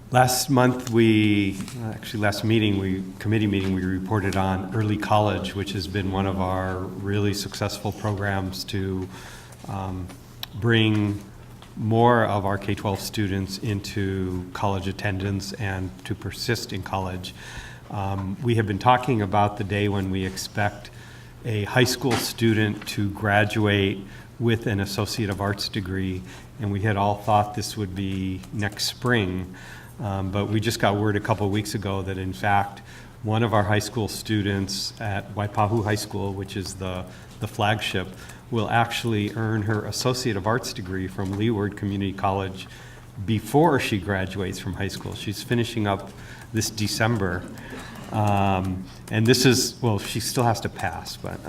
Last month, committee meeting, we reported on early college, which has been one of our really successful programs to bring more of our K-12 students into college attendance and to persist in college. We have been talking about the day when we expect a high school student to graduate with an Associate of Arts degree, and we had all thought this would be next spring. But we just got word a couple of weeks ago that in fact one of our high school students at Waipahu High School, which is the flagship, will actually earn her Associate of Arts degree from Leeward Community College before she graduates from high school. She's finishing up this December. And this is, well, she still has to pass, but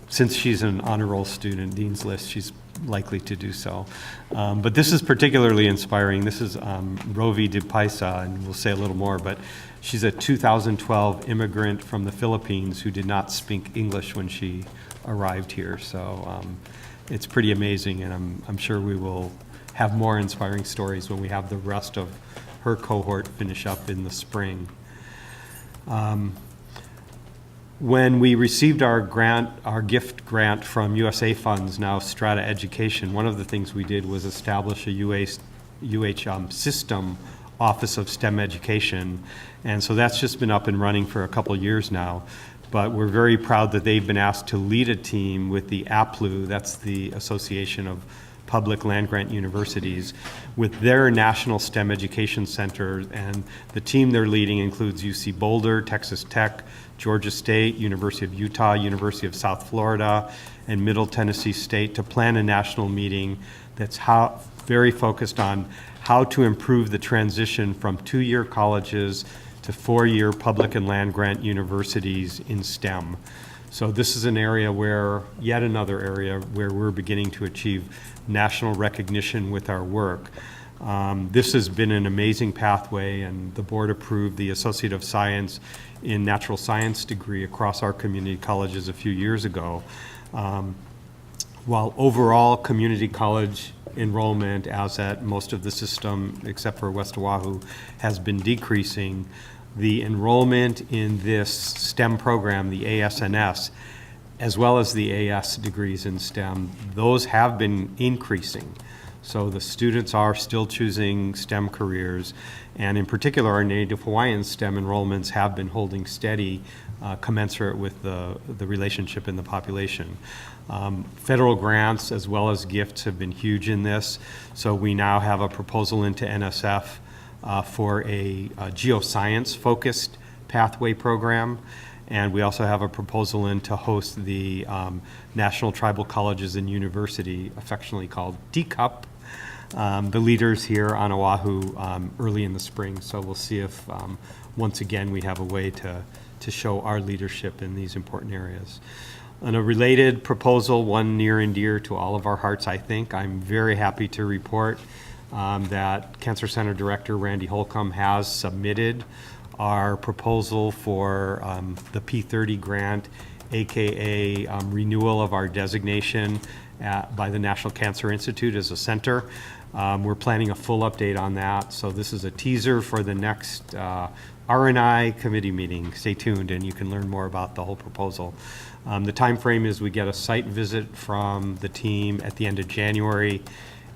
since she's an honor roll student, Dean's List, she's likely to do so. But this is particularly inspiring. This is Rovi de Paisa, and we'll say a little more, but she's a 2012 immigrant from the Philippines who did not speak English when she arrived here. So it's pretty amazing, and I'm sure we will have more inspiring stories when we have the rest of her cohort finish up in the spring. When we received our gift grant from USA Funds, now Strata Education, one of the things we did was establish a system Office of STEM Education. And so that's just been up and running for a couple of years now. But we're very proud that they've been asked to lead a team with the APLU, that's the Association of Public Land-Grant Universities, with their National STEM Education Center. And the team they're leading includes UC Boulder, Texas Tech, Georgia State, University of Utah, University of South Florida, and Middle Tennessee State to plan a national meeting that's very focused on how to improve the transition from two-year colleges to four-year public and land-grant universities in STEM. So this is an area where, yet another area where we're beginning to achieve national recognition with our work. This has been an amazing pathway, and the board approved the Associate of Science in Natural Science degree across our community colleges a few years ago. While overall community college enrollment, as at most of the system except for West Oahu, has been decreasing, the enrollment in this STEM program, the ASNS, as well as the AS degrees in STEM, those have been increasing. So the students are still choosing STEM careers, and in particular our Native Hawaiian STEM enrollments have been holding steady, commensurate with the relationship in the population. Federal grants as well as gifts have been huge in this, so we now have a proposal into NSF for a geoscience-focused pathway program. And we also have a proposal in to host the National Tribal Colleges and University, affectionately called TCUP, the leaders here on Oahu early in the spring. So we'll see if, once again, we have a way to show our leadership in these important areas. On a related proposal, one near and dear to all of our hearts, I think, I'm very happy to report that Cancer Center Director Randy Holcomb has submitted our proposal for the P30 grant, aka renewal of our designation by the National Cancer Institute as a center. We're planning a full update on that, so this is a teaser for the next R&I committee meeting. Stay tuned and you can learn more about the whole proposal. The time frame is we get a site visit from the team at the end of January,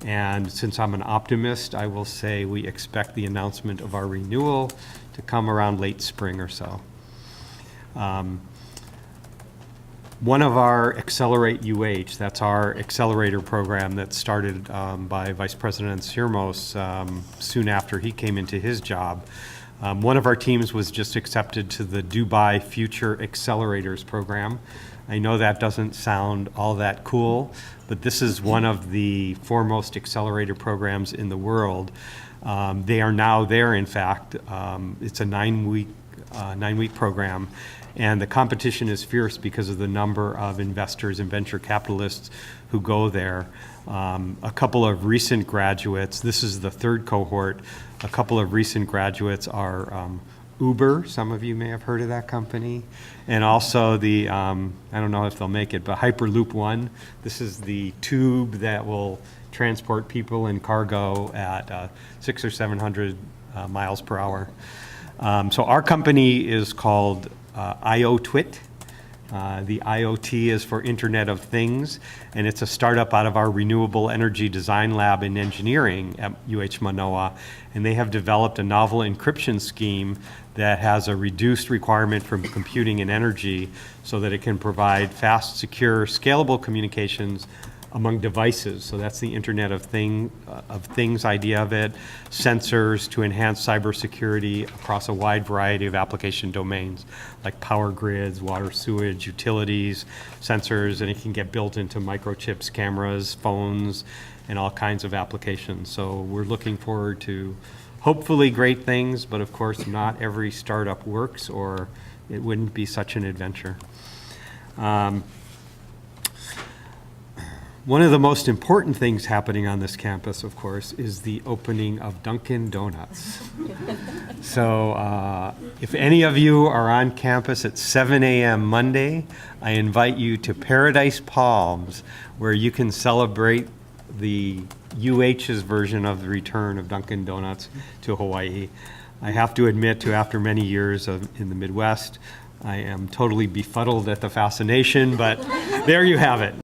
and since I'm an optimist, I will say we expect the announcement of our renewal to come around late spring or so. One of our Accelerate UH, that's our accelerator program that started by Vice President Sirmos soon after he came into his job. One of our teams was just accepted to the Dubai Future Accelerators program. I know that doesn't sound all that cool, but this is one of the foremost accelerator programs in the world. They are now there, in fact. It's a nine-week program, and the competition is fierce because of the number of investors and venture capitalists who go there. A couple of recent graduates, this is the third cohort, a couple of recent graduates are Uber, some of you may have heard of that company, and also the, I don't know if they'll make it, but Hyperloop One. This is the tube that will transport people and cargo at 600 or 700 miles per hour. So our company is called IoTwit. The IoT is for Internet of Things, and it's a startup out of our Renewable Energy Design Lab in Engineering at UH Manoa, and they have developed a novel encryption scheme that has a reduced requirement for computing and energy so that it can provide fast, secure, scalable communications among devices. So that's the Internet of Things idea of it. Sensors to enhance cybersecurity across a wide variety of application domains, like power grids, water, sewage, utilities, sensors, and it can get built into microchips, cameras, phones, and all kinds of applications. So we're looking forward to hopefully great things, but of course not every startup works, or it wouldn't be such an adventure. One of the most important things happening on this campus, of course, is the opening of Dunkin Donuts. So if any of you are on campus at 7 a.m. Monday, I invite you to Paradise Palms, where you can celebrate the UH's version of the return of Dunkin Donuts to Hawaii. I have to admit to, after many years in the Midwest, I am totally befuddled at the fascination, but there you have it.